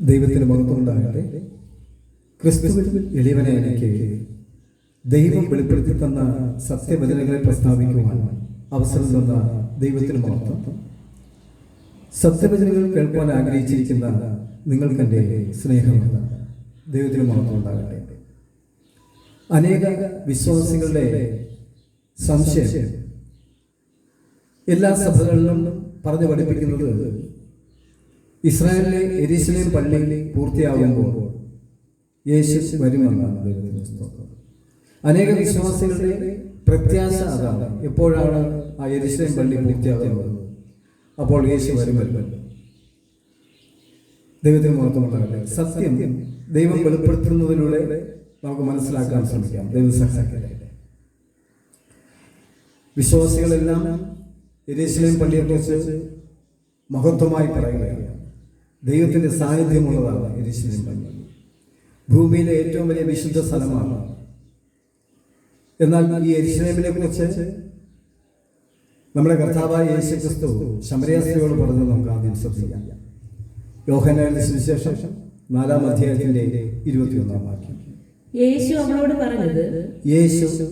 ദൈവത്തിന് മഹത്വം ഉണ്ടാകട്ടെ. ക്രിസ്തുവിൽ എളിയവനെ എനിക്ക് ദൈവം വെളിപ്പെടുത്തി തന്ന സത്യവചനങ്ങളെ പ്രസ്താവിക്കുവാൻ അവസരം തന്ന ദൈവത്തിന് മഹത്വം. സത്യവചനങ്ങൾ കേൾക്കാൻ ആഗ്രഹിച്ചിരിക്കുന്ന നിങ്ങൾക്കെൻ്റെ സ്നേഹമുള്ള ദൈവത്തിന് മഹത്വം ഉണ്ടാകട്ടെ. അനേക വിശ്വാസികളുടെ സംശയം എല്ലാ സഭകളിലും പറഞ്ഞു പഠിപ്പിക്കുന്നത് ഇസ്രായേലിലെ യെരൂശലേം പള്ളി പൂർത്തിയാകുമ്പോൾ യേശു വരുമെന്നാണ്. അനേക വിശ്വാസികളുടെ പ്രത്യാശ അതാണ്. എപ്പോഴാണ് ആ യെരൂശലേം പള്ളി പൂർത്തിയാകുന്നത്? അപ്പോൾ യേശു വരുമല്ലോ. ദൈവത്തിന് മഹത്വമുണ്ടാകട്ടെ. സത്യം ദൈവം വെളിപ്പെടുത്തുന്നതിലൂടെ നമുക്ക് മനസ്സിലാക്കാൻ ശ്രമിക്കാം. ദൈവം സഹായിക്കട്ടെ. വിശ്വാസികളെല്ലാം യെരൂശലേം പള്ളിയെക്കുറിച്ച് മഹത്വമായി പറയുകയാണ്. ദൈവത്തിന്റെ സാന്നിധ്യമുള്ളതാണ് യെരൂശലേം പള്ളി. ഭൂമിയിലെ ഏറ്റവും വലിയ വിശുദ്ധ സ്ഥലമാണ്. എന്നാൽ ഈ യെരൂശലേമിനെ കുറിച്ച് നമ്മുടെ കർത്താവായ യേശു ക്രിസ്തു ശമരിയ സ്ത്രീയോട് പറഞ്ഞത് നമുക്ക് ആദ്യം ശ്രദ്ധിക്കാം. യോഹന്നാന്റെ സുവിശേഷം 4-ാം അധ്യായത്തിന്റെ 21-ാം വാക്യം. യേശു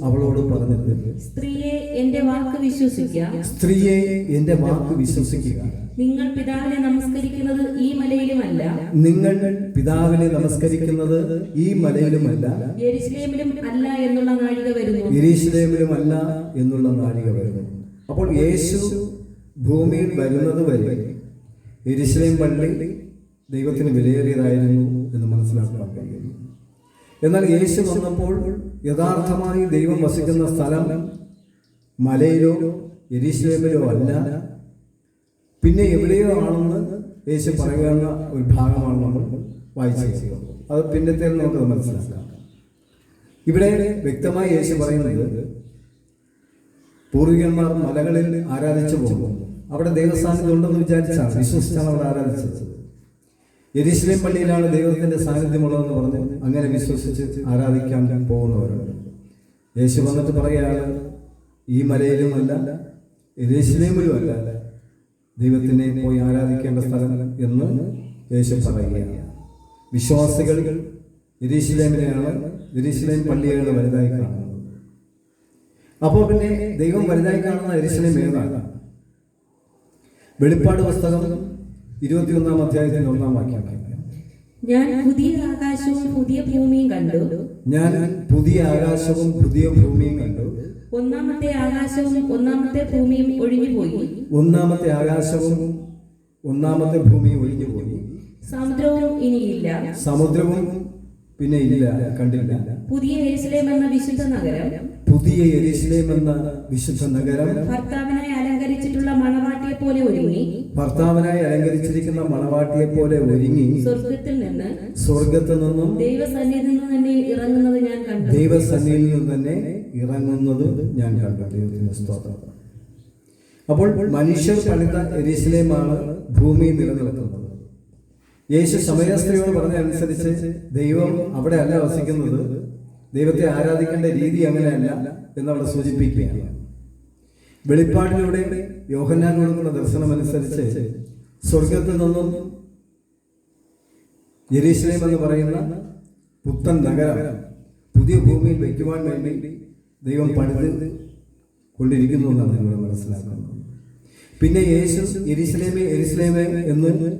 അവളോട് പറഞ്ഞത്, സ്ത്രീയെ എന്റെ വാക്ക് വിശ്വസിക്കുക. നിങ്ങൾ പിതാവിനെ നമസ്കരിക്കുന്നത് ഈ മലയിലുമല്ല, യെരൂശലേമിലും അല്ല എന്നുള്ള നാഴിക വരുന്നു. അപ്പോൾ യേശു ഭൂമിയിൽ വരുന്നത് വരെ യെരൂശലേം പള്ളി ദൈവത്തിന് വിലയേറിയതായിരുന്നു എന്ന് മനസ്സിലാക്കാൻ കഴിയുന്നു. എന്നാൽ യേശു വന്നപ്പോൾ യഥാർത്ഥമായി ദൈവം വസിക്കുന്ന സ്ഥലം മലയിലോ യെരൂശലേമിലോ അല്ല, പിന്നെ എവിടെയോ ആണെന്ന് യേശു പറയുന്ന ഒരു ഭാഗമാണ് നമ്മൾ വായിച്ചത്. അത് പിന്നത്തെ നമുക്കത് മനസ്സിലാക്കാം. ഇവിടെ വ്യക്തമായി യേശു പറയുന്നത് പൂർവികന്മാർ മലകളിൽ ആരാധിച്ചു പോകും. അവിടെ ദൈവസാന്നിധ്യം ഉണ്ടെന്ന് വിശ്വസിച്ചാണ് അവിടെ ആരാധിച്ചത്. യെരൂശലേം പള്ളിയിലാണ് ദൈവത്തിന്റെ സാന്നിധ്യമുള്ളതെന്ന് പറഞ്ഞ് അങ്ങനെ വിശ്വസിച്ച് ആരാധിക്കാൻ പോകുന്നവരുണ്ട്. യേശു വന്നിട്ട് പറയുകയാണ്, ഈ മലയിലുമല്ല യെരൂശലേമിലും അല്ല ദൈവത്തിനെ പോയി ആരാധിക്കേണ്ട സ്ഥലം എന്ന് യേശു പറയുകയാണ്. വിശ്വാസികൾ യെരൂശലേം പള്ളിയാണ് വലുതായി കാണുന്നത്. അപ്പോൾ പിന്നെ ദൈവം വലുതായി കാണുന്ന യെരൂശലേം ഏതാണ്? വെളിപ്പാട് പുസ്തകം 21-ാം അധ്യായത്തിന്റെ 1-ാം വാക്യം. ഞാൻ പുതിയ ആകാശവും പുതിയ ഭൂമിയും കണ്ടു. ഒന്നാമത്തെ ആകാശവും ഒന്നാമത്തെ ഭൂമിയും ഒഴിഞ്ഞുപോയി. സമുദ്രവും ഇനിയില്ല. സമുദ്രവും പിന്നെ ഇല്ല, കണ്ടില്ല. പുതിയ യെരൂശലേം എന്ന വിശുദ്ധ നഗരം ഭർത്താവിനായി അലങ്കരിച്ചിട്ടുള്ള മണവാട്ടിയെ പോലെ ഒരുങ്ങി സ്വർഗത്തിൽ നിന്നും ദൈവസന്നിധിയിൽ നിന്ന് തന്നെ ഇറങ്ങുന്നത് ഞാൻ കണ്ടു. അപ്പോൾ മനുഷ്യർ പണിത യെരൂശലേമാണ് ഭൂമിയിൽ നിലനിൽക്കുന്നത്. യേശു ശമരിയ സ്ത്രീയോട് പറഞ്ഞ അനുസരിച്ച് ദൈവം അവിടെ അല്ല വസിക്കുന്നത്. ദൈവത്തെ ആരാധിക്കേണ്ട രീതി അങ്ങനെയല്ല എന്നവിടെ സൂചിപ്പിക്കുകയാണ്. വെളിപ്പാടിലൂടെ യോഹന്നാൻ കൊടുക്കുന്ന ദർശനം അനുസരിച്ച് സ്വർഗത്തിൽ നിന്നും യെരൂശലേം എന്ന് പറയുന്ന പുത്തൻ നഗരം പുതിയ ഭൂമിയിൽ വയ്ക്കുവാൻ വേണ്ടി ദൈവം പണിത് കൊണ്ടിരിക്കുന്നു എന്നാണ് നിങ്ങൾ മനസ്സിലാക്കുന്നത്. പിന്നെ യേശു യെരൂശലേമേ എന്ന്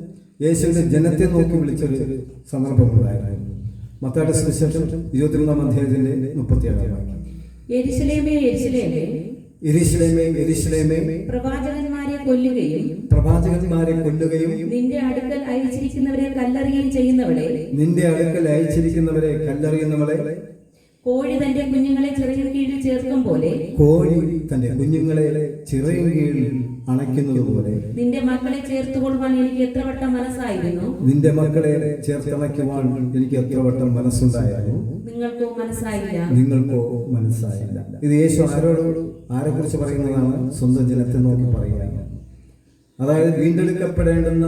യേശുവിന്റെ ജനത്തെ നോക്കി വിളിച്ചൊരു സന്ദർഭമുണ്ടായിരുന്നു. മത്തായിയുടെ സുവിശേഷം 23-ാം അധ്യായത്തിന്റെ 37-ാം വാക്യം. യെരൂശലേമേ, പ്രവാചകന്മാരെ കൊല്ലുകയും നിന്റെ അടുക്കൽ അയച്ചിരിക്കുന്നവരെ കല്ലെറിയുന്നവളെ കോഴി തന്റെ കുഞ്ഞുങ്ങളെ ചിറകിൻ കീഴിൽ അണയ്ക്കുന്നത് പോലെ നിന്റെ മക്കളെ ചേർത്തുകൊള്ളുവാൻ എനിക്ക് എത്ര വട്ടം മനസ്സായിരുന്നു. നിങ്ങൾക്കോ മനസ്സായില്ല. ഇത് യേശു ആരെ കുറിച്ച് പറയുന്നതാണ്? സ്വന്തം ജനത്തെ നോക്കി പറയുകയാണ്. അതായത് വീണ്ടെടുക്കപ്പെടേണ്ടുന്ന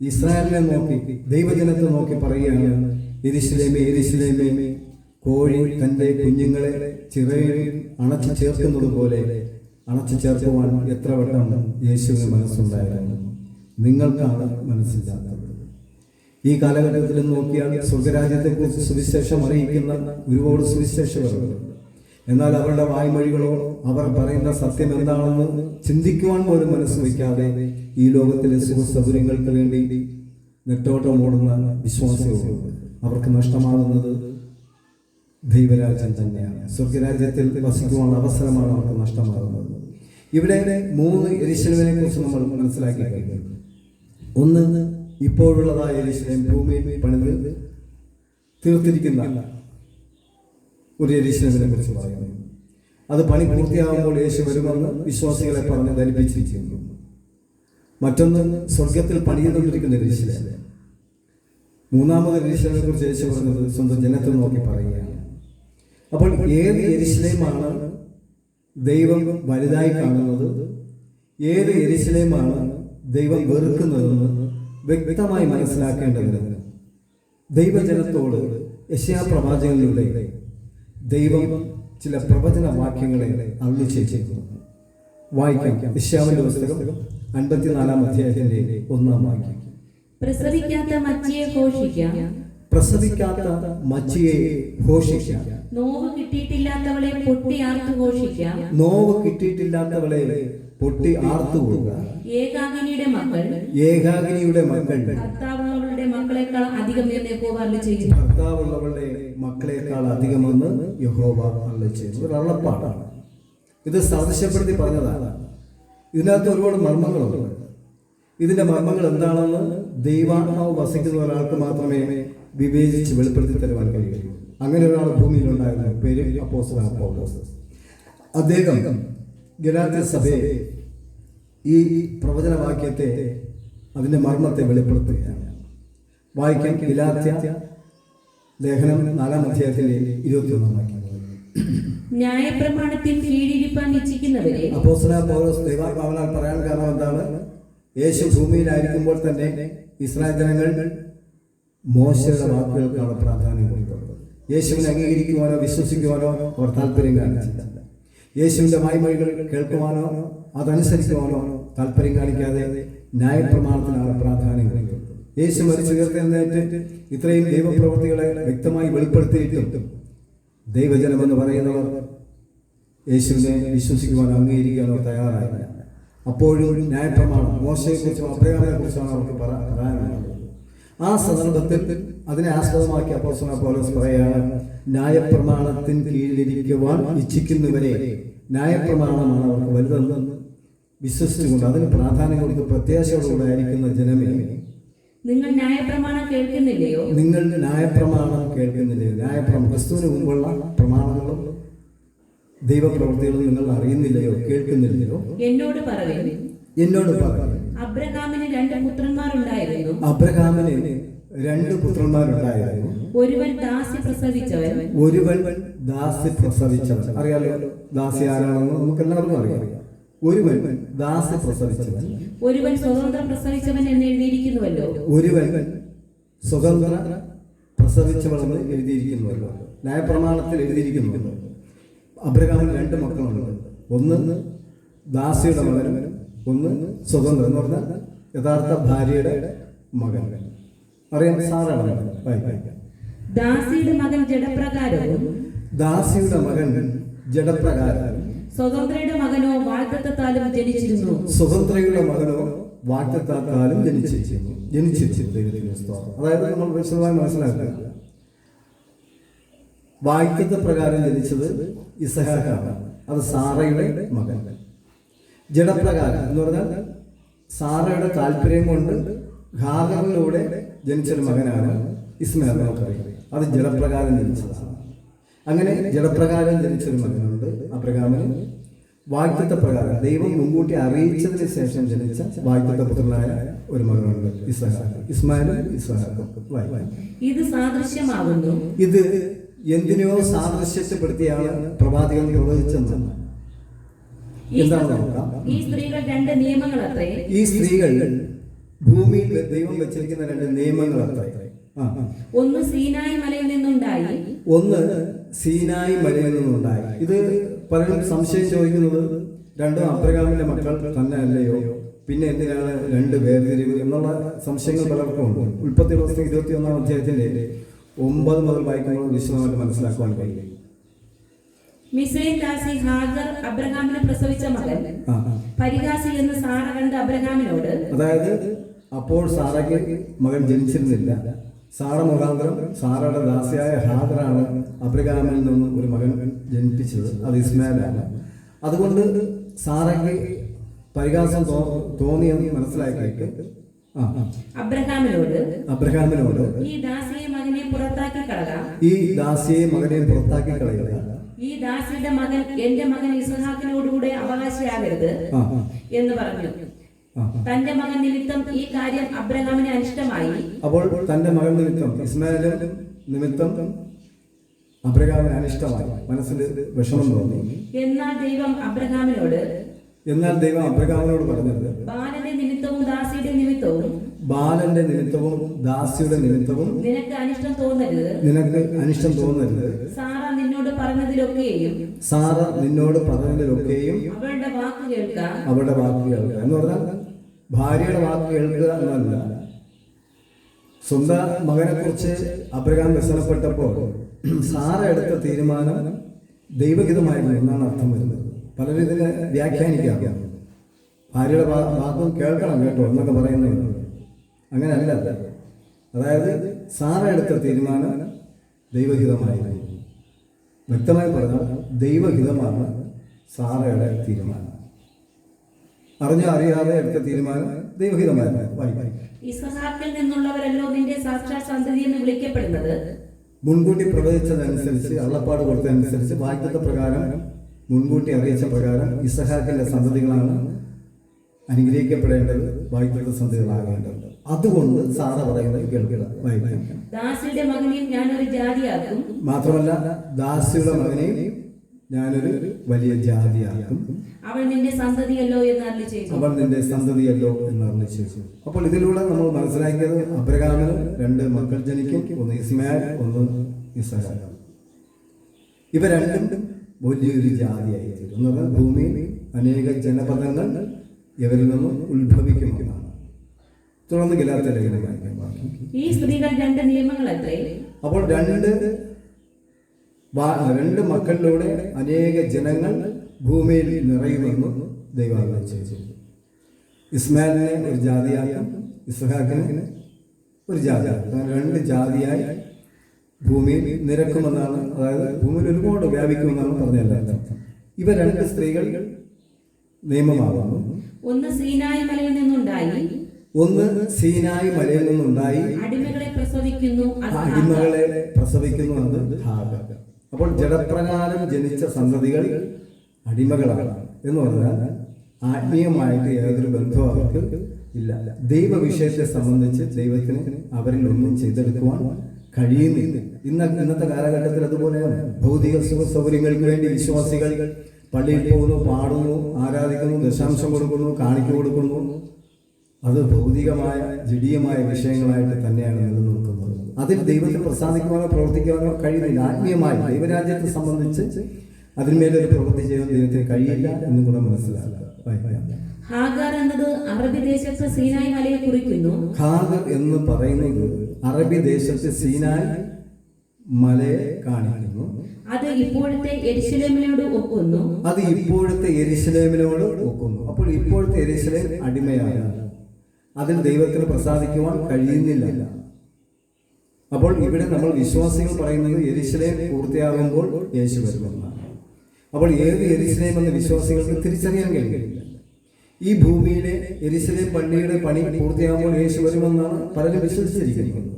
ഇസ്രായേലിനെ നോക്കി, ദൈവജനത്തെ നോക്കി പറയുകയാണ്, യെരൂശലേമേ, കോഴി തന്റെ കുഞ്ഞുങ്ങളെ ചിറകിൽ അണച്ചു ചേർക്കുന്നത് പോലെ അണച്ചു ചേർക്കുവാൻ എത്ര വട്ടം യേശുവിന് മനസ്സുണ്ടായിരുന്നു. നിങ്ങൾക്കാണ് മനസ്സില്ലാത്തത്. ഈ കാലഘട്ടത്തിൽ നോക്കിയാൽ സ്വർഗരാജ്യത്തെക്കുറിച്ച് സുവിശേഷം അറിയിക്കുന്ന ഒരുപാട് സുവിശേഷകരുണ്ട്. എന്നാൽ അവരുടെ വായ്മൊഴികളോ അവർ പറയുന്ന സത്യം എന്താണെന്ന് ചിന്തിക്കുവാൻ പോലും മനസ്സ് വയ്ക്കാതെ ഈ ലോകത്തിലെ സുഖസൗകര്യങ്ങൾക്ക് വേണ്ടി നെട്ടോട്ടം ഓടുന്ന വിശ്വാസികളുണ്ട്. അവർക്ക് നഷ്ടമാകുന്നത് ദൈവരാജ്യം തന്നെയാണ്. സ്വർഗരാജ്യത്തിൽ വസിക്കുവാനുള്ള അവസരമാണ് അവർക്ക് നഷ്ടമാകുന്നത്. ഇവിടെ 3 യെരൂശലേമിനെ കുറിച്ച് നമ്മൾ മനസ്സിലാക്കി കഴിഞ്ഞു. ഒന്ന്, ഇപ്പോഴുള്ളതായ യെരൂശലേം ഭൂമിയിൽ പണിത് തീർത്തിരിക്കുന്ന ഒരു യെരൂശലേമിനെ കുറിച്ച് പറയുന്നു. അത് പണി പൂർത്തിയാകുമ്പോൾ യേശു വരുമെന്ന് വിശ്വാസികളെ പറഞ്ഞ് ധരിപ്പിച്ചിരിക്കുന്നു. മറ്റൊന്ന്, സ്വർഗത്തിൽ പണിതുകൊണ്ടിരിക്കുന്ന യെരൂശലേം. മൂന്നാമത് യെരൂശലേമിനെ കുറിച്ച് യേശു പറഞ്ഞത് സ്വന്തം ജനത്തെ നോക്കി പറയുകയാണ്. അപ്പോൾ ഏത് യെരൂശലേമാണ് ദൈവം വലുതായി കാണുന്നത്, ഏത് യെരൂശലേമാണ് ദൈവം വെറുക്കുന്നതെന്ന് വ്യക്തമായി മനസ്സിലാക്കേണ്ടതിന് ദൈവജനത്തോട് യശയ്യാ പ്രവാചകനിലൂടെ ദൈവം ചില പ്രവചന വാക്യങ്ങളെ അരുളി ചെയ്തിരിക്കുന്നു. വായിക്കാം. യശയ്യാവിന്റെ പുസ്തകം 54-ാം അധ്യായത്തിന്റെ 1-ാം വാക്യം. പ്രസവിക്കാത്ത മച്ചിയെ ഘോഷിക്കാം, പ്രസവിക്കാത്ത മച്ചിയെ ഘോഷിക്കാം. നോവ് കിട്ടിയിട്ടില്ലാത്തവളെ പൊട്ടി ആർത്തു ഘോഷിക്കാം, നോവ് കിട്ടിയിട്ടില്ലാത്തവളെ പൊട്ടി ആർത്തുകൊള്ളുക. ഏകാകിനിയുടെ മക്കൾ, ഏകാകിനിയുടെ മക്കൾ ഭർത്താവുള്ളവളുടെ മക്കളെക്കാൾ അധികം എന്ന് യഹോവ അരുളിച്ചെയ്യുന്നു. ഭർത്താവുള്ളവളുടെ മക്കളെക്കാൾ അധികമെന്ന് യഹോവ അരുളിച്ചെയ്യുന്നു. ഒരു അരുളപ്പാടാണ് ഇത്. സാദൃശ്യപ്പെടുത്തി പറഞ്ഞതാണ്. ഇതിനകത്ത് ഒരുപാട് മർമ്മങ്ങളുണ്ട്. ഇതിന്റെ മർമ്മങ്ങൾ എന്താണെന്ന് ദൈവാത്മാവ് വസിക്കുന്ന ഒരാൾക്ക് മാത്രമേ വിവേചിച്ച് വെളിപ്പെടുത്തി തരുവാൻ കഴിയുള്ളൂ. അങ്ങനെ ഒരാൾ ഭൂമിയിലുണ്ടായിരുന്നു. പേര് അപ്പോസ്തലനായ പൗലോസ്. അദ്ദേഹം ഗലാത്യ സഭയെ ഈ പ്രവചനവാക്യത്തെ, അതിന്റെ മർമ്മത്തെ വെളിപ്പെടുത്തുകയാണ്. വായിക്കാം. ഗലാത്യ ലേഖനം 4-ാം അധ്യായത്തിലെ 21-ാം വാക്യം. ന്യായപ്രമാണത്തിൽ കീഴിരിപ്പാൻ ഇച്ഛിക്കുന്നവരെ, അപ്പോസ്തലനായ പൗലോസ് ദൈവാത്മാവിനാൽ പറയാൻ കാരണം എന്താണ്? യേശു ഭൂമിയിലായിരിക്കുമ്പോൾ തന്നെ ഇസ്രായേൽ ജനങ്ങൾ മോശയുടെ വാക്കുകൾക്കാണ് പ്രാധാന്യം കൊടുത്തത്. യേശുവിനെ അംഗീകരിക്കുവാനോ വിശ്വസിക്കുവാനോ അവർ താല്പര്യം കാണിച്ചില്ല. യേശുവിന്റെ വായ്മൊഴികൾ കേൾക്കുവാനോ അതനുസരിക്കുവാനോ താല്പര്യം കാണിക്കാതെ ന്യായപ്രമാണത്തിനാണ് പ്രാധാന്യം കൊടുത്തത്. യേശു മരിച്ചു ഉയർത്തെഴുന്നേറ്റ് ഇത്രയും ദൈവപ്രവൃത്തികളെ വ്യക്തമായി വെളിപ്പെടുത്തിയിട്ടും ദൈവജനമെന്ന് പറയുന്നവർ യേശുവിനെ വിശ്വസിക്കുവാനോ അംഗീകരിക്കാനോ തയ്യാറായില്ല. അപ്പോഴും ന്യായപ്രമാണം മോശയെക്കുറിച്ചും അബ്രഹാമിനെ കുറിച്ചാണ് അവർക്ക് പറയാനുള്ളത്. ആ സന്ദർഭത്തിൽ അതിനെ ആസ്പദമാക്കി അപ്പോസ്തലനായ പൗലോസ് പറയുകയാണ്, ന്യായപ്രമാണത്തിന് കീഴിലിരിക്കുവാൻ ഇച്ഛിക്കുന്നവരെ ന്യായപ്രമാണമാണ് അവർക്ക് വലുതെന്ന് വിശ്വസിച്ചുകൊണ്ട് അതിന് പ്രാധാന്യം കൊടുത്ത് പ്രത്യാശയോടുകൂടെ ആയിരിക്കുന്ന ജനമേ, നിങ്ങൾ ന്യായപ്രമാണം കേൾക്കുന്നില്ലയോ? നിങ്ങൾ ന്യായപ്രമാണം കേൾക്കുന്നില്ലയോ? ന്യായപ്രമാണം, ക്രിസ്തുവിന് മുമ്പുള്ള പ്രമാണങ്ങളും ദൈവപ്രവൃത്തികളും നിങ്ങൾ അറിയുന്നില്ലയോ, കേൾക്കുന്നില്ലയോ? എന്നോട് പറയുന്നു. എന്നോട് പറഞ്ഞു. അബ്രഹാമിന് 2 പുത്രന്മാരുണ്ടായിരുന്നു. അബ്രഹാമിന് 2 പുത്രന്മാരുണ്ടായിരുന്നു. ഒരുവൻ ദാസി പ്രസവിച്ചവൻ, ഒരുവൻ ദാസി പ്രസവിച്ചവൻ. അറിയാലോ ദാസി ആരാണെന്ന് നമുക്ക് എല്ലാവർക്കും അറിയാം. ഒരുവൻ ദാസി പ്രസവിച്ചവൻ, ഒരുവൻ സ്വതന്ത്രം പ്രസവിച്ചവൻ എന്ന് എഴുതിയിരിക്കുന്നുവല്ലോ. ഒരുവൻ സ്വതന്ത്ര പ്രസവിച്ചവളെന്ന് എഴുതിയിരിക്കുന്നുവല്ലോ. ന്യായപ്രമാണത്തിൽ എഴുതിയിരിക്കുന്നുവല്ലോ. അബ്രഹാമിന് 2 മക്കളുണ്ട്. ഒന്ന് ദാസിയുടെ മകനും ഒന്ന് സ്വതന്ത്രം എന്ന് പറഞ്ഞാൽ യഥാർത്ഥ ഭാര്യയുടെ മകൻ. അറിയാം, സാറയുടെ മകൻ. ദാസിയുടെ മകൻ ജഡപ്രകാരവും, ദാസിയുടെ മകൻ ജഡപ്രകാരം, സ്വതന്ത്രയുടെ മകനോ വാഗ്ദത്തത്താലും ജനിച്ചിരുന്നു. സ്വതന്ത്രയുടെ മകനോ വാഗ്ദത്തത്താലും ജനിച്ചിരിക്കുന്നു. അതായത് നമ്മൾ വിശദമായി മനസ്സിലാക്കുക, വാഗ്ദത്ത പ്രകാരം ജനിച്ചത് ഇസഹാക്കാണ്. അത് സാറയുടെ മകൻ. ജഡപ്രകാരം എന്ന് പറഞ്ഞാൽ സാറയുടെ താല്പര്യം കൊണ്ട് ഹാഗറിലൂടെ ജനിച്ചൊരു മകനാണ് ഇസ്മായിൽ. നമുക്കറിയാം, അത് ജഡപ്രകാരം ജനിച്ചതാണ്. അങ്ങനെ ജഡപ്രകാരം ജനിച്ചൊരു മകനുണ്ട് അബ്രഹാമിന്. വാഗ്ദത്ത പ്രകാരം ദൈവം മുൻകൂട്ടി അറിയിച്ചതിന് ശേഷം ജനിച്ച വാഗ്ദത്ത പുത്രനായ ഒരു മകനുണ്ട്, ഇസ്ഹാക്ക്. ഇസ്മായിലും ഇസ്ഹാക്കും. ഇത് സാദൃശ്യമാകുന്നു. ഇത് എന്തിനെയോ സാദൃശ്യപ്പെടുത്തിയാണ് പ്രവാചകൻ പ്രവചിച്ചെന്ന്. എന്താണ് നോക്കാം. ഈ സ്ത്രീകൾ 2 നിയമങ്ങളത്രേ. ഈ സ്ത്രീകൾ ഭൂമിയിൽ ദൈവം വെച്ചിരിക്കുന്ന 2 നിയമങ്ങളത്രേ. ഒന്ന് സീനായി മലയിൽ നിന്നുണ്ടായി, ഒന്ന് സീനായി മലയിൽ നിന്നുണ്ടായി. ഇത് പലരും സംശയം ചോദിക്കുന്നത്, രണ്ടും അബ്രഹാമിന്റെ മക്കൾ തന്നെ അല്ലയോ പിന്നെ എന്തിനാണ് രണ്ട് വേർതിരിവ് എന്നുള്ള സംശയങ്ങൾ പലർക്കും ഉണ്ട്. ഉൽപ്പത്തി പുസ്തകം 21-ാം അധ്യായത്തിന്റെ 9 മുതൽ വായിക്കുമ്പോൾ വിശദമായിട്ട് മനസ്സിലാക്കുവാൻ കഴിയും. മിസ്രൈം ദാസി ഹാഗർ അബ്രഹാമിന് പ്രസവിച്ച മകൻ പരിഹാസി എന്ന് സാറ കണ്ട അബ്രഹാമിനോട്, അതായത് അപ്പോൾ സാറയ്ക്ക് മകൻ ജനിച്ചിരുന്നില്ല. സാറ മുഖാന്തരം സാറയുടെ ദാസിയായ ഹാഗറാണ് അബ്രഹാമിൽ നിന്നും ഒരു മകൻ ജനിപ്പിച്ചത്. അത് ഇസ്മായിലാണ്. അതുകൊണ്ട് സാറയ്ക്ക് പരിഹാസം തോന്നിയെന്ന് മനസ്സിലാക്കിയിട്ട് അബ്രഹാമിനോട് ഈ ദാസിയെ മകനെ പുറത്താക്കി കളയുക. ഈ ദാസിയുടെ മകൻ എന്റെ മകൻ ഇസ്ഹാക്കിനോടുകൂടെ അവകാശിയാകരുത് എന്ന് പറഞ്ഞു. തന്റെ മകൻ നിമിത്തം ഈ കാര്യം അബ്രഹാമിന് അനിഷ്ടമായി. അപ്പോൾ തന്റെ മകൻ നിമിത്തം, ഇസ്മായിൽ നിമിത്തം അബ്രഹാമിന് അനിഷ്ടമായി, മനസ്സിൽ വിഷമം തോന്നി. എന്നാൽ ദൈവം അബ്രഹാമിനോട് പറഞ്ഞത്, ബാലന്റെ നിമിത്തവും ദാസിയുടെ നിമിത്തവും നിനക്ക് അനിഷ്ടം തോന്നരുത്. സാറ നിന്നോട് പറഞ്ഞതിലൊക്കെയും അവളുടെ വാക്ക് കേൾക്കുക എന്ന് പറഞ്ഞാൽ ഭാര്യയുടെ വാക്ക് കേൾക്കുക എന്നല്ല. സ്വന്തം മകനെ കുറിച്ച് അബ്രഹാം വ്യസനപ്പെട്ടപ്പോൾ സാറ എടുത്ത തീരുമാനം ദൈവഹിതമായിരുന്നു എന്നാണ് അർത്ഥം വരുന്നത്. പലരും ഇതിനെ വ്യാഖ്യാനിക്കാം, ഭാര്യയുടെ വാക്കും കേൾക്കണം കേട്ടോ എന്നൊക്കെ പറയുന്നത്. അങ്ങനെയല്ല. അതായത് സാറ എടുത്ത തീരുമാനം ദൈവഹിതമായിരുന്നു. വ്യക്തമായി പറഞ്ഞാൽ ദൈവഹിതമാണ് സാറയുടെ തീരുമാനം. അറിഞ്ഞോ അറിയാതെ എടുത്ത തീരുമാനം ദൈവഹിതമായിരുന്നു. ഇസ്ഹാക്കിൽ നിന്നുള്ളവരല്ലോ നിന്റെ സാക്ഷാത് സന്തതി എന്ന് വിളിക്കപ്പെടുന്നത്. മുൻകൂട്ടി പ്രവചിച്ചതനുസരിച്ച്, അള്ളപ്പാട് കൊടുത്തതനുസരിച്ച്, വാഗ്ദത്ത പ്രകാരം മുൻകൂട്ടി അറിയിച്ച പ്രകാരം ഇസ്ഹാക്കിന്റെ സന്തതികളാണ് അനുഗ്രഹിക്കപ്പെടേണ്ടത്, വാഗ്ദത്ത സന്തതികളാകേണ്ടത്. അതുകൊണ്ട് സാറ പറയുന്നത് കേൾക്കുക. ദാസിയുടെ മകനെയും ഞാനൊരു ജാതിയാക്കും. മാത്രമല്ല ദാസിയുടെ മകനെയും ഞാനൊരു വലിയ ജാതിയാക്കും. അവൾ നിന്റെ സന്തതിയല്ലോ എന്ന് അരുളി ചെയ്തു. അപ്പോൾ ഇതിലൂടെ നമ്മൾ മനസ്സിലാക്കിയത് അബ്രഹാമിന് 2 മക്കൾ ജനിക്കും. ഒന്ന് ഇസ്മായിൽ, ഒന്ന് ഇസ്ഹാക്ക്. ഇവ രണ്ടും വലിയൊരു ജാതിയായി തീരും. എന്ന് പറഞ്ഞാൽ ഭൂമിയിൽ അനേക ജനപദങ്ങൾ ഇവരിൽ നിന്നും ഉത്ഭവിക്കുന്നതാണ്. തുടർന്ന് ഗലാത്യ ലേഖനം വായിക്കാം. ഈ സ്ത്രീകൾ 2 നിയമങ്ങളത്രേ. അപ്പോൾ രണ്ട് മക്കളിലൂടെ അനേക ജനങ്ങൾ ഭൂമിയിൽ നിറയുമെന്ന് ദൈവം ചെയ്തു. ഇസ്മായിലിനെ ഒരു ജാതിയാക്കും, ഇസ്ഹാക്കിനെ ഒരു ജാതിയാക്കും. 2 ജാതിയായി ഭൂമിയിൽ നിരക്കുമെന്നാണ്, അതായത് ഭൂമിയിൽ ഒരുപാട് വ്യാപിക്കുമെന്നാണ് പറഞ്ഞതല്ല. ഇവ 2 സ്ത്രീകൾ നിയമമാകുന്നു. ഒന്ന് സീനായി മലയിൽ നിന്നുണ്ടായി അടിമകളെ പ്രസവിക്കുന്നു. അത് ഹാഗർ. അപ്പോൾ ജഡപ്രകാരം ജനിച്ച സന്തതികൾ അടിമകളാണ് എന്ന് പറഞ്ഞാൽ ആത്മീയമായിട്ട് യാതൊരു ബന്ധവും അവർക്ക് ഇല്ല. ദൈവവിഷയത്തെ സംബന്ധിച്ച് ദൈവത്തിന് അവരിൽ ഒന്നും ചെയ്തെടുക്കുവാൻ കഴിയുന്നില്ല. ഇന്നത്തെ കാലഘട്ടത്തിൽ അതുപോലെയാണ്. ഭൗതിക സുഖ സൗകര്യങ്ങൾക്ക് വേണ്ടി വിശ്വാസികൾ പള്ളിയിൽ പോകുന്നു, പാടുന്നു, ആരാധിക്കുന്നു, ദശാംശം കൊടുക്കുന്നു, കാണിക്ക കൊടുക്കുന്നു. അത് ഭൗതികമായ ജഡീയമായ വിഷയങ്ങളായിട്ട് തന്നെയാണ് നിലനിൽക്കുന്നത്. അതിൽ ദൈവത്തെ പ്രസാദിക്കുവാനോ പ്രവർത്തിക്കുവാനോ കഴിയുന്നില്ല. ആത്മീയമായി ദൈവരാജ്യത്തെ സംബന്ധിച്ച് അതിന്മേലൊരു പ്രവൃത്തി ചെയ്യാൻ ദൈവത്തിന് കഴിയില്ല എന്നും കൂടെ മനസ്സിലാക്കുക. ഹാഗർ എന്നത് അറബി ദേശത്ത് സീനായി മലയെ കുറിക്കുന്നു. ഹാഗർ എന്ന് പറയുന്നത് അറബി ദേശത്ത് സീനായി മലയെ കാണിക്കുന്നു. അത് ഇപ്പോഴത്തെ യെരുശലേമിനോട് ഒക്കുന്നു. അപ്പോൾ ഇപ്പോഴത്തെ യെരുശലേം അടിമയാണ്. അതിൽ ദൈവത്തിന് പ്രസാദിക്കുവാൻ കഴിയുന്നില്ല. അപ്പോൾ ഇവിടെ നമ്മൾ വിശ്വാസികൾ പറയുന്നത് യെരുശലേം പൂർത്തിയാകുമ്പോൾ യേശു വരുമെന്നാണ്. അപ്പോൾ ഏത് യെരുശലേം എന്ന് വിശ്വാസികൾക്ക് തിരിച്ചറിയാൻ കഴിയില്ല. ഈ ഭൂമിയിലെ യെരുശലേം പള്ളിയുടെ പണി പൂർത്തിയാകുമ്പോൾ യേശു വരുമെന്നാണ് പലരും വിശ്വസിച്ചിരിക്കുന്നത്.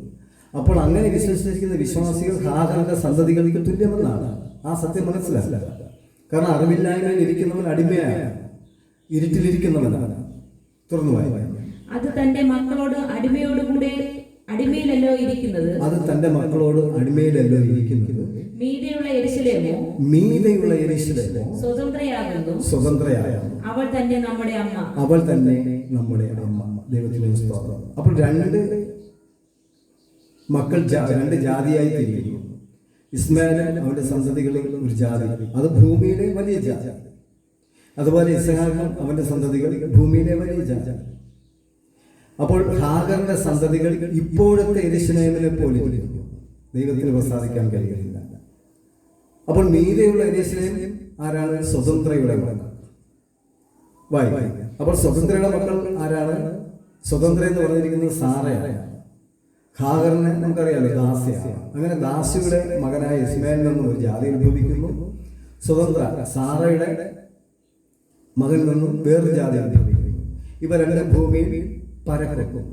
അപ്പോൾ അങ്ങനെ വിശ്വസിച്ചിരിക്കുന്ന വിശ്വാസികൾ ഹാഗറിന്റെ സന്തതികൾക്ക് തുല്യമെന്നാണ്. ആ സത്യം മനസ്സിലാക്കുക. കാരണം അറിവില്ലായ്മയിൽ ഇരിക്കുന്നവൻ അടിമയാണ്, ഇരുട്ടിലിരിക്കുന്നവനാണ്. തുറന്നു വായിക്കാം. അത് തന്റെ മക്കളോട് അടിമയിലല്ലോ ഇരിക്കുന്നത്. മീതെയുള്ള യെരുശലേമോ സ്വതന്ത്രയാകുന്നു. അവൾ തന്നെ നമ്മുടെ അമ്മ. ദൈവത്തിന്റെ സ്തോത്രം. അപ്പോൾ 2 മക്കൾ 2 ജാതിയായി തിരിയുന്നു. ഇസ്മായിൽ അവന്റെ സന്തതികളിൽ ഒരു ജാതി, അത് ഭൂമിയിലെ വലിയ ജാതി. അതുപോലെ ഇസ്ഹാക്കും അവന്റെ സന്തതികൾ ഭൂമിയിലെ വലിയ ജാതി. അപ്പോൾ ഹാഗറിന്റെ സന്തതികൾ ഇപ്പോഴത്തെ യെരൂശലേമിനെ പോലെ ഇരിക്കുന്നു. ദൈവത്തിന് പ്രസാദിക്കാൻ കഴിയുന്നില്ല. അപ്പോൾ മീതെയുള്ള യെരൂശലേം ആരാണ്? സ്വതന്ത്രയുടെ മക്കൾ. അപ്പോൾ സ്വതന്ത്രയുടെ മക്കൾ ആരാണ്? സ്വതന്ത്ര എന്ന് പറഞ്ഞിരിക്കുന്നത് സാറയാണ്. ഹാഗറിനെ നമുക്കറിയാലോ ദാസിയാണ്. അങ്ങനെ ദാസിയുടെ മകനായ ഇസ്മായിൽ നിന്നും ഒരു ജാതി ഉത്ഭവിക്കുന്നു. സ്വതന്ത്ര സാറയുടെ മകനിൽ നിന്നും വേറൊരു ജാതി ഉത്ഭവിക്കുന്നു. ഇവ രണ്ട് ഭൂമിയിൽ പരക്കും.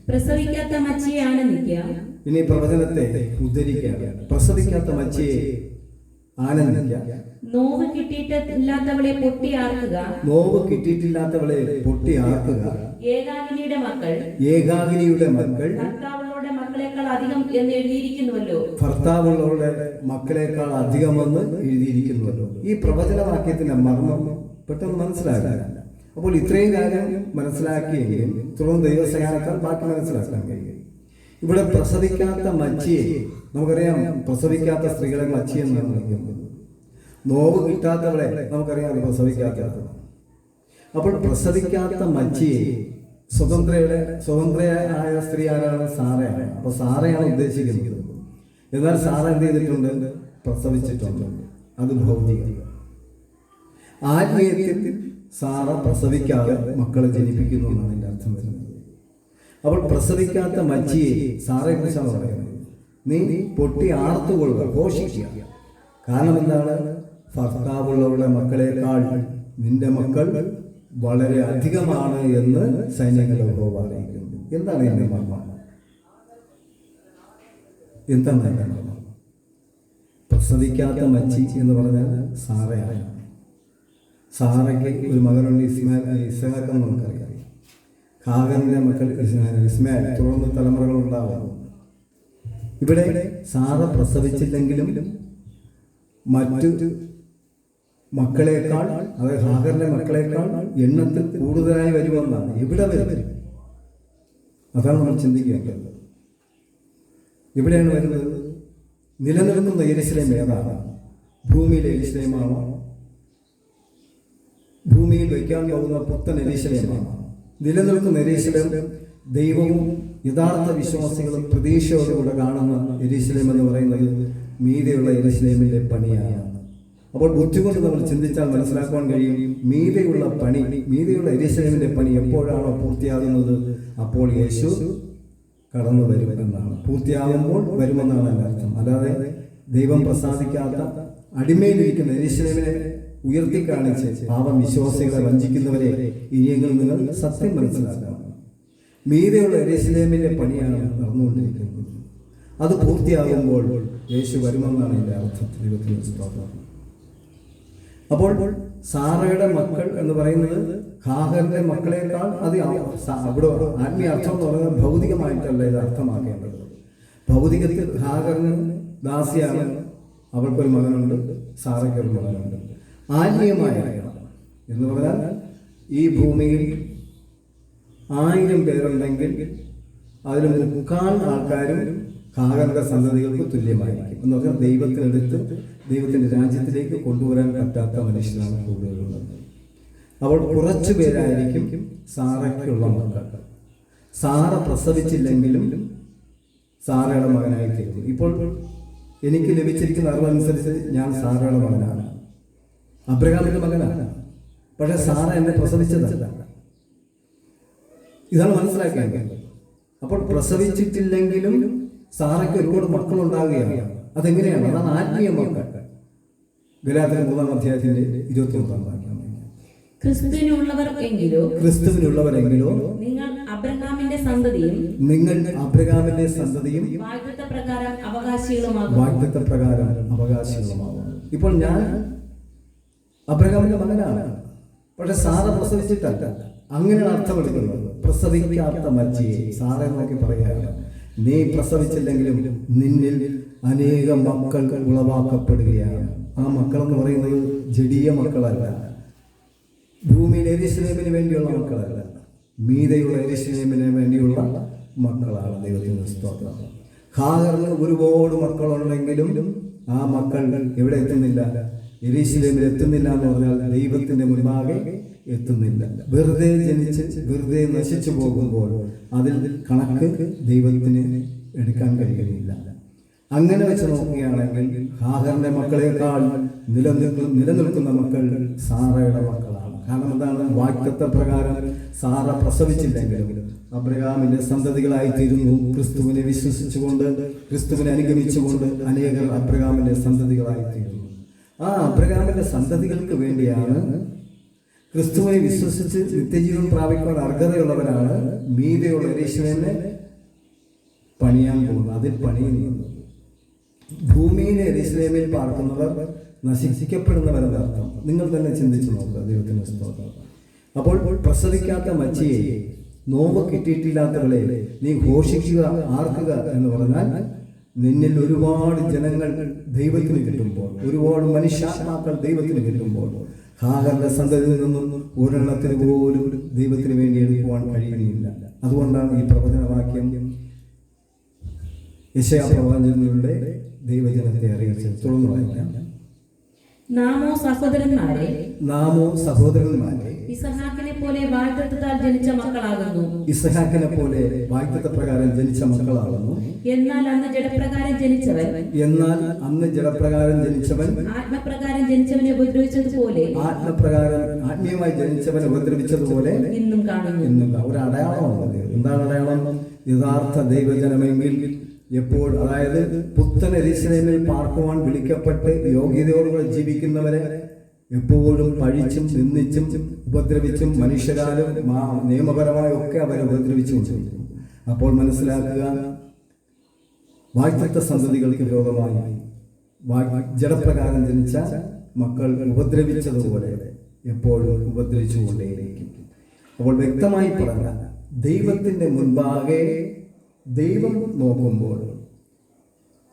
പ്രസവിക്കാത്ത മച്ചിയെ ആനന്ദിക്കുക. ഇനി പ്രവചനത്തെ ഉദ്ധരിക്കുകയാണ്. പ്രസവിക്കാത്ത മച്ചിയെ ആനന്ദിക്കുക. നോവ് കിട്ടിയിട്ടില്ലാത്തവളെ പൊട്ടിയാർക്കുക. നോവ് കിട്ടിയിട്ടില്ലാത്തവളെ പൊട്ടിയാർക്കുക. ഏകാകിനിയുടെ മക്കൾ ഭർത്താവുള്ളവരുടെ മക്കളെക്കാൾ അധികം എന്ന് എഴുതിയിരിക്കുന്നുവല്ലോ. ഭർത്താവുള്ളവരുടെ മക്കളെക്കാൾ അധികമെന്ന് എഴുതിയിരിക്കുന്നുവല്ലോ. ഈ പ്രവചനവാക്യത്തിന്റെ മർമ്മം പെട്ടെന്ന് മനസ്സിലാകാനില്ല. അപ്പോൾ ഇത്രയും കാര്യം മനസ്സിലാക്കിയെങ്കിലും തുടർന്ന് ദൈവസഹായത്താൽ ബാക്കി മനസ്സിലാക്കാൻ കഴിയും. ഇവിടെ പ്രസവിക്കാത്ത മച്ചിയെ നമുക്കറിയാം. പ്രസവിക്കാത്ത സ്ത്രീകളെ മച്ചി എന്നാണ് പറയുന്നത്. നോവ് കിട്ടാത്തവളെ നമുക്കറിയാം പ്രസവിക്കാത്തത്. അപ്പോൾ പ്രസവിക്കാത്ത മച്ചിയെ സ്വതന്ത്രയായ സ്ത്രീ ആരാണ്? സാറയാണ്. അപ്പോൾ സാറയാണ് ഉദ്ദേശിക്കുന്നത്. എന്നാൽ സാറ എന്ത് ചെയ്തിട്ടുണ്ട്? പ്രസവിച്ചിട്ടുണ്ട്. അത് ഭൗതികം. ആത്മീയത്തിൽ സാറ പ്രസവിക്കാതെ മക്കളെ ജനിപ്പിക്കുന്നു എന്നാണ് എൻ്റെ അർത്ഥം വരുന്നത്. അപ്പോൾ പ്രസവിക്കാത്ത മച്ചിയെ സാറയെ കുറിച്ചാണ് പറയുന്നത്. നീ പൊട്ടി ആർത്തുകൊള്ളുക, ഘോഷിക്കുക. കാരണം എന്താണ്? ഭർത്താവുള്ളവരുടെ മക്കളെക്കാൾ നിന്റെ മക്കൾ വളരെ അധികമാണ് എന്ന് സൈന്യങ്ങളുടെ യഹോവ അറിയിക്കുന്നു. എന്താണ് എന്റെ മർമ്മം? എന്താണ് എന്റെ മർമ്മം? പ്രസവിക്കാത്ത മച്ചി എന്ന് പറഞ്ഞാൽ സാറയാണ്. സാറയ്ക്ക് ഒരു മകനുണ്ട്, ഇസ്ഹാക്ക് എന്ന് നമുക്കറിയാം. ഹാഗറിന്റെ മക്കൾ ഇസ്മായിൽ, തുടർന്ന് തലമുറകൾ ഉണ്ടാവും. ഇവിടെ സാറ പ്രസവിച്ചില്ലെങ്കിലും മറ്റു മക്കളെക്കാൾ, അതായത് ഹാഗറിന്റെ മക്കളെക്കാൾ എണ്ണത്തിൽ കൂടുതലായി വരുമെന്നാണ്. എവിടെ വരും? അതാണ് നമ്മൾ ചിന്തിക്കേണ്ടത്. എവിടെയാണ് വരുന്നത്? നിലനിൽക്കുന്ന യെരൂശലേം ഏതാണ്? ഭൂമിയിലെ യെരൂശലേമാണോ? ഭൂമിയിൽ വയ്ക്കാൻ പോകുന്ന പുത്തൻ യെരൂശലേമാണോ? നിലനിൽക്കുന്ന യെരൂശലേം ദൈവവും യഥാർത്ഥ വിശ്വാസികളും പ്രതീക്ഷയോടുകൂടെ കാണുന്ന യെരൂശലേം എന്ന് പറയുന്നത് മീതെയുള്ള യെരൂശലേമിന്റെ പണിയാണ്. അപ്പോൾ ബുദ്ധി കൊണ്ട് നമ്മൾ ചിന്തിച്ചാൽ മനസ്സിലാക്കാൻ കഴിയും. മീതെയുള്ള യെരൂശലേമിന്റെ പണി എപ്പോഴാണോ പൂർത്തിയാകുന്നത് അപ്പോൾ യേശു കടന്നു വരും എന്നാണ്. പൂർത്തിയാകുമ്പോൾ വരുമെന്നാണ് എൻ്റെ അർത്ഥം. അല്ലാതെ ദൈവം പ്രസാദിക്കാത്ത അടിമയിലിരിക്കുന്ന യെരൂശലേമിനെ ഉയർത്തിക്കാണിച്ച് പാപം വിശ്വാസികളെ വഞ്ചിക്കുന്നവരെ ഇനിയെങ്കിലും നിങ്ങൾ സത്യം മനസ്സിലാക്കണം. മീതെയുള്ള യെരൂശലേമിന്റെ പണിയാണ് നടന്നുകൊണ്ടിരിക്കുന്നത്. അത് പൂർത്തിയാകുമ്പോൾ യേശു വരുമെന്നാണ് എൻ്റെ അർത്ഥം. ദൈവത്തിന് സ്തോത്രം. അപ്പോൾ സാറയുടെ മക്കൾ എന്ന് പറയുന്നത് ഹാഗറിന്റെ മക്കളെക്കാൾ അത് അവിടെ ആത്മീയ അർത്ഥം എന്ന് പറയുന്നത് ഭൗതികമായിട്ടല്ല ഇത് അർത്ഥമാക്കേണ്ടത്. ഭൗതികത്തിൽ ഹാഗറിന് ദാസിയാണ്, അവൾക്കൊരു മകനുണ്ട്, സാറയ്ക്കൊരു മകനുണ്ട്. ആത്മീയമായ എന്ന് പറഞ്ഞാൽ ഈ ഭൂമിയിൽ 1000 പേരുണ്ടെങ്കിൽ അതിൽ 3/4 ആൾക്കാരും ഹാഗറിന്റെ സന്തതികൾക്ക് തുല്യമായിരിക്കും. എന്ന് പറഞ്ഞാൽ ദൈവത്തിനടുത്ത് ദൈവത്തിന്റെ രാജ്യത്തിലേക്ക് കൊണ്ടുവരാൻ പറ്റാത്ത മനുഷ്യരാണ് കൂടുതലുള്ളത്. അപ്പോൾ കുറച്ചു പേരായിരിക്കും സാറയ്ക്കുള്ള മക്കൾ. സാറ പ്രസവിച്ചില്ലെങ്കിലും സാറയുടെ മകനായി തീരും. ഇപ്പോൾ എനിക്ക് ലഭിച്ചിരിക്കുന്ന അറിവനുസരിച്ച് ഞാൻ സാറയുടെ മകനാണ്, അബ്രഹാമിന്റെ മകനാണ്. പക്ഷെ സാറ എന്നെ പ്രസവിച്ചതല്ല. ഇതാണ് മനസ്സിലാക്കേണ്ടത്. അപ്പോൾ പ്രസവിച്ചിട്ടില്ലെങ്കിലും സാറയ്ക്ക് ഒരുപാട് മക്കളുണ്ടാവുകയാണ്. അതെങ്ങനെയാണ്? അതാണ് ആത്മീയ മക്കൾ. ഗലാത്യർ 3-ാം അധ്യായത്തിന്റെ 21-ാം വാക്യം. ക്രിസ്തുവിനുള്ളവരെങ്കിലോ നിങ്ങൾ അബ്രഹാമിന്റെ സന്തതിയും വാഗ്ദത്തപ്രകാരം അവകാശികളുമാകും. ഇപ്പോൾ ഞാൻ അബ്രഹാമിന്റെ മകനാണ്, പക്ഷെ സാറ പ്രസവിച്ചിട്ടല്ല. അങ്ങനെയാണ് അർത്ഥമെടുക്കുന്നത്. പ്രസവിക്കാത്ത മച്ചിയെ സാറ നോക്കി പറയുകയാണ്, നീ പ്രസവിച്ചില്ലെങ്കിലും നിന്നിൽ അനേകം മക്കൾ ഉളവാക്കപ്പെടുകയാണ്. ആ മക്കൾ എന്ന് പറയുന്നത് ജഡീയ മക്കളല്ല, ഭൂമിയിൽ യെരൂശലേമിന് വേണ്ടിയുള്ള മക്കളല്ല, മീതെയുള്ള യെരൂശലേമിന് വേണ്ടിയുള്ള മക്കളാണ്. ദൈവത്തിന്റെ സ്തോത്രം. ഹാഗറിന് ഒരുപാട് മക്കളുണ്ടെങ്കിലും ആ മക്കൾ എവിടെ എത്തുന്നില്ല? യെരൂശലേമിൽ എത്തുന്നില്ല എന്ന് പറഞ്ഞാൽ ദൈവത്തിന്റെ മുൻപാകെ എത്തുന്നില്ല. വെറുതെ ജനിച്ച് വെറുതെ നശിച്ചു പോകുമ്പോൾ അതിൽ കണക്ക് ദൈവത്തിന് എടുക്കാൻ കഴിയുന്നില്ല. അങ്ങനെ വെച്ച് നോക്കുകയാണെങ്കിൽ ഹാഗറിന്റെ മക്കളെക്കാൾ നിലനിൽക്കുന്ന മക്കൾ സാറയുടെ മക്കളാണ്. കാരണം എന്താണ്? വാഗ്ദത്ത പ്രകാരം സാറ പ്രസവിച്ചില്ലെങ്കിലും അബ്രഹാമിന്റെ സന്തതികളായി തീരുന്നു. ക്രിസ്തുവിനെ വിശ്വസിച്ചുകൊണ്ട് ക്രിസ്തുവിനെ അനുഗമിച്ചുകൊണ്ട് അനേകർ അബ്രഹാമിന്റെ സന്തതികളായി തീരുന്നു. ആ അബ്രഹാമിന്റെ സന്തതികൾക്ക് വേണ്ടിയാണ് ക്രിസ്തുവിനെ വിശ്വസിച്ച് നിത്യജീവൻ പ്രാപിക്കാൻ അർഹതയുള്ളവരാണ് മീതെയുള്ള യെരൂശലേമിനെ പണിയാൻ പോകുന്നത്. അതിൽ പണിയുന്നത് ഭൂമിയിലെ യെരൂശലേമിൽ പാർക്കുന്നവർ നശിക്കപ്പെടുന്നവരെന്നർത്ഥം. നിങ്ങൾ തന്നെ ചിന്തിച്ചു നോക്കുക. ദൈവത്തിന്റെ സ്തോത്രം. അപ്പോൾ പ്രസവിക്കാത്ത മച്ചിയെ, നോവ് കിട്ടിയിട്ടില്ലാത്തവളെ നീ ഘോഷിക്കുക, ആർക്കുക എന്ന് പറഞ്ഞാൽ നിന്നിൽ ഒരുപാട് ജനങ്ങൾ ദൈവത്തിന് കിട്ടുമ്പോൾ, ഒരുപാട് മനുഷ്യാത്മാക്കൾ ദൈവത്തിന് കിട്ടുമ്പോൾ ഹാഗറിന്റെ സന്തതിയിൽ നിന്നും ഒരെണ്ണത്തിന് പോലും ദൈവത്തിന് വേണ്ടി എടുക്കുവാൻ കഴിയുന്നില്ല. അതുകൊണ്ടാണ് ഈ പ്രവചനവാക്യം യെശയ്യാ പ്രവാചകനിലൂടെ ദൈവജനത്തെ അറിയിച്ചത്. തുടർന്ന് വായിക്കാം. നാമോ സഹോദരന്മാരെ ഇസഹാക്കിനെ പോലെ വാഗ്ദത്തത്താൽ ജനിച്ച മക്കളാകുന്നു. ഇസഹാക്കിനെ പോലെ വാഗ്ദത്ത പ്രകാരം ജനിച്ച മക്കളാകുന്നു. എന്നാൽ അന്ന് ജഡപ്രകാരം ജനിച്ചവൻ ആത്മപ്രകാരം ജനിച്ചവനെ ഉപദ്രവിച്ചതുപോലെ ആത്മീയമായി ജനിച്ചവനെ ഉപദ്രവിച്ചതുപോലെ ഇന്നും കാണുന്നു. ഒരു അടയാളമാണ്. എന്താണ് അടയാളം? യഥാർത്ഥ ദൈവജനമെങ്കിൽ എപ്പോൾ, അതായത് പുത്തൻ യെരൂശലേമിൽ പാർക്കുവാൻ വിളിക്കപ്പെട്ട് യോഗ്യതയോടുകൂടെ ജീവിക്കുന്നവരെ എപ്പോഴും പഴിച്ചും നിന്ദിച്ചും ഉപദ്രവിച്ചും മനുഷ്യരാലും നിയമപരമായി ഒക്കെ അവരെ ഉപദ്രവിച്ചുകൊണ്ടിരിക്കും. അപ്പോൾ മനസ്സിലാക്കുക, വാഗ്ദത്ത സന്തതികൾക്ക് വിരോധമായി ജഡപ്രകാരം ജനിച്ച മക്കൾ ഉപദ്രവിച്ചതുപോലെ എപ്പോഴും ഉപദ്രവിച്ചുകൊണ്ടേയിരിക്കും. അപ്പോൾ വ്യക്തമായി പറഞ്ഞാൽ ദൈവത്തിന്റെ മുൻപാകെ ദൈവം നോക്കുമ്പോൾ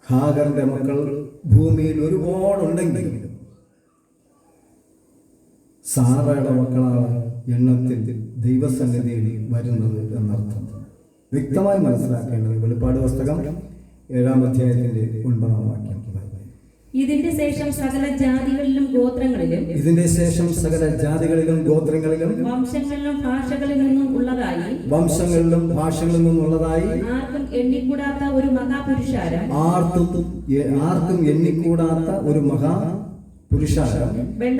ഹാഗറിന്റെ മക്കൾ ഭൂമിയിൽ ഒരുപാടുണ്ടെങ്കിലും സാറയുടെ മക്കളാണ് എണ്ണത്തിൽ ദൈവസന്നിധിയിൽ വരുന്നത് എന്നർത്ഥം. വ്യക്തമായി മനസ്സിലാക്കേണ്ടത് വെളിപ്പാട് പുസ്തകം 7-ാം അധ്യായത്തിന്റെ 9-ാം വാക്യം. ഇതിന്റെ ശേഷം സകല ജാതികളിലും ഗോത്രങ്ങളിലും വംശങ്ങളിലും ഭാഷകളിൽ നിന്നും ഉള്ളതായി ആർക്കും എണ്ണിക്കൂടാത്ത ഒരു മഹാപുരുഷാരം വെള്ള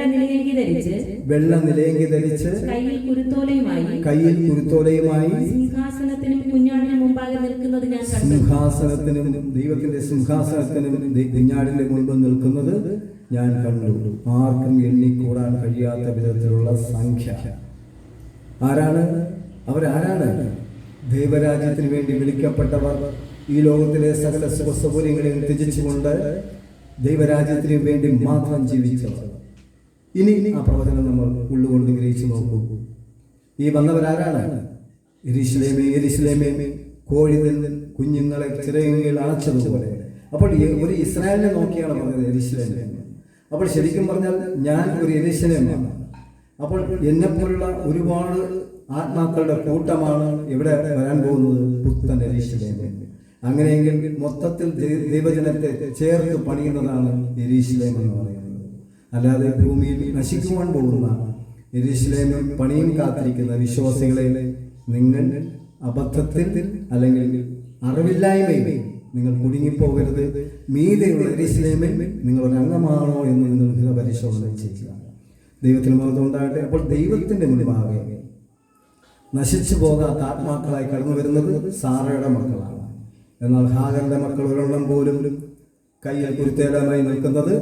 നിലയങ്കി ധരിച്ച് കയ്യിൽ കുരുത്തോലയുമായി സിംഹാസനത്തിനും കുഞ്ഞാടിനും മുമ്പാകെ നിൽക്കുന്നത് ഞാൻ കണ്ടു. ദൈവത്തിന്റെ സിംഹാസനത്തിനും കുഞ്ഞാടിന്റെ മുൻപിൽ നിൽക്കുന്നത് ഞാൻ കണ്ടു. ആർക്കും എണ്ണിക്കൂടാൻ കഴിയാത്ത വിധത്തിലുള്ള സംഖ്യ. ആരാണ് അവരാരാണ്? ദൈവരാജ്യത്തിന് വേണ്ടി വിളിക്കപ്പെട്ടവർ, ഈ ലോകത്തിലെ സകല സുഖസൗകര്യങ്ങളെയും ത്യജിച്ചുകൊണ്ട് ദൈവരാജ്യത്തിന് വേണ്ടി മാത്രം ജീവിച്ചവർ. ഇനി ആ പ്രവചനം നമ്മൾ ഉള്ളുകൊണ്ട് ഗ്രഹിച്ചു നോക്കൂ. ഈ വന്നവരാരാണ്? യെരൂശലേമേ കോഴി കുഞ്ഞുങ്ങളെ ചിറകിൽ അണച്ചതുപോലെ. അപ്പോൾ ഒരു ഇസ്രായേലിനെ നോക്കിയാണ് പറഞ്ഞത് യെരൂശലേമേ. അപ്പോൾ ശരിക്കും പറഞ്ഞാൽ ഞാൻ ഒരു യെരൂശലേമാണ്. അപ്പോൾ എന്നെപ്പോലുള്ള ഒരുപാട് ആത്മാക്കളുടെ കൂട്ടമാണ് ഇവിടെ വരാൻ പോകുന്നത്, പുത്തൻ യെരൂശലേമേ. അങ്ങനെയെങ്കിൽ മൊത്തത്തിൽ ദൈവജനത്തെ ചേർത്ത് പണിയുന്നതാണ് യെരൂശലേം എന്ന് പറയുന്നത്. അല്ലാതെ ഭൂമിയിൽ നശിക്കുവാൻ പോകുന്ന യെരൂശലേമിൽ പണിയും കാത്തിരിക്കുന്ന വിശ്വാസികളെ നിങ്ങൾ അബദ്ധത്തിൽ അല്ലെങ്കിൽ അറിവില്ലായ്മയിൽ നിങ്ങൾ കുടുങ്ങിപ്പോകരുത്. മീതെയുള്ള യെരൂശലേമിൽ നിങ്ങൾ ഒരു അംഗമാണോ എന്ന് നിങ്ങൾ പരിശോധന ചെയ്യുക. ദൈവത്തിന് മഹത്വം ഉണ്ടാകട്ടെ. അപ്പോൾ ദൈവത്തിന്റെ മുൻപാകെ നശിച്ചു പോകാത്ത ആത്മാക്കളായി കടന്നു വരുന്നത് സാറയുടെ മക്കളാണ്. എന്നാൽ ഹാഗറിന്റെ മക്കൾ ഒരെണ്ണം പോലും കയ്യിൽ കുരുത്തേലമായി നിൽക്കുന്നത്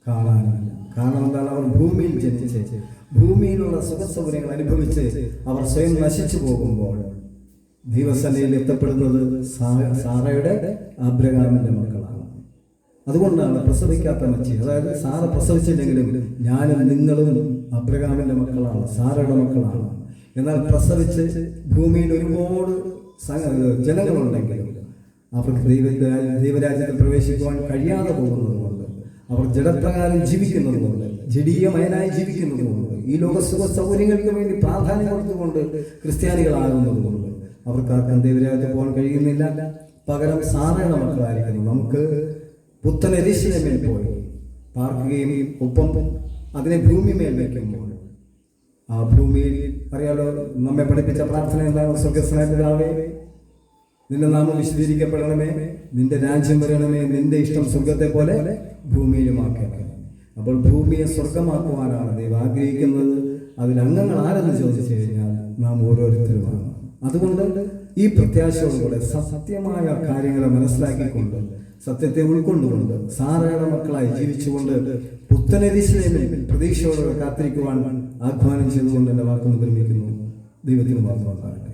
കാണാനില്ല. കാരണം എന്താണ്? അവർ ഭൂമിയിൽ ജനിച്ച് ഭൂമിയിലുള്ള സുഖസൗകര്യങ്ങൾ അനുഭവിച്ച് അവർ സ്വയം നശിച്ചു പോകുമ്പോൾ ദൈവസന്നിധിയിൽ എത്തപ്പെടുന്നത് സാറയുടെ അബ്രഹാമിന്റെ മക്കളാണ്. അതുകൊണ്ടാണ് പ്രസവിക്കാത്ത മച്ചി, അതായത് സാറ പ്രസവിച്ചില്ലെങ്കിലും ഞാനും നിങ്ങളും അബ്രഹാമിന്റെ മക്കളാണ്, സാറയുടെ മക്കളാണ്. എന്നാൽ പ്രസവിച്ച് ഭൂമിയിൽ ഒരുപാട് ജനങ്ങളുണ്ടെങ്കിലും അവർക്ക് ദൈവരാജ്യത്തിൽ പ്രവേശിക്കുവാൻ കഴിയാതെ പോകുന്നതുകൊണ്ട്, അവർ ജഡപ്രകാരം ജീവിക്കുന്നതുകൊണ്ട്, ജഡീയമയനായി ജീവിക്കുന്നതുകൊണ്ട്, ഈ ലോക സുഖ സൗകര്യങ്ങൾക്ക് വേണ്ടി പ്രാധാന്യം കൊടുത്തുകൊണ്ട് ക്രിസ്ത്യാനികളാകുന്നതുകൊണ്ട് അവർക്കാർക്കും ദൈവരാജ്യത്തിൽ പോകാൻ കഴിയുന്നില്ല. പകരം സാറയുടെ മക്കളായിരിക്കുന്നു. നമുക്ക് പുത്തൻ യെരൂശലേമിൽ പോയി പാർക്കുകയും ഒപ്പം അതിനെ ഭൂമിമേൽ വയ്ക്കുമ്പോൾ ആ ഭൂമിയിൽ അറിയാലോ നമ്മെ പഠിപ്പിച്ച പ്രാർത്ഥന എന്താണ്? സ്വർഗ്ഗസ്ഥനായ പിതാവേ, നിന്റെ നാമം വിശദീകരിക്കപ്പെടണമേ, നിന്റെ രാജ്യം വരണമേ, നിന്റെ ഇഷ്ടം സ്വർഗത്തെ പോലെ ഭൂമിയിലുമാക്കണമേ. അപ്പോൾ ഭൂമിയെ സ്വർഗമാക്കുവാനാണ് ദൈവം ആഗ്രഹിക്കുന്നത്. അതിന് അംഗങ്ങൾ ആരെന്ന് ചോദിച്ചു കഴിഞ്ഞാൽ നാം ഓരോരുത്തരുമാണ്. അതുകൊണ്ട് ഈ പ്രത്യാശയോടുകൂടെ സത്യമായ കാര്യങ്ങളെ മനസ്സിലാക്കിക്കൊണ്ട് സത്യത്തെ ഉൾക്കൊണ്ടുകൊണ്ട് സാറയുടെ മക്കളായി ജീവിച്ചുകൊണ്ട് പുത്തനരിശിലേമിൽ പ്രതീക്ഷയോടെ കാത്തിരിക്കുവാൻ ആഹ്വാനം ചെയ്തുകൊണ്ട് എൻ്റെ വാക്കുകൾ നിർമ്മിക്കുന്നു. ദൈവത്തിന് മാത്രം ഉണ്ടാകട്ടെ.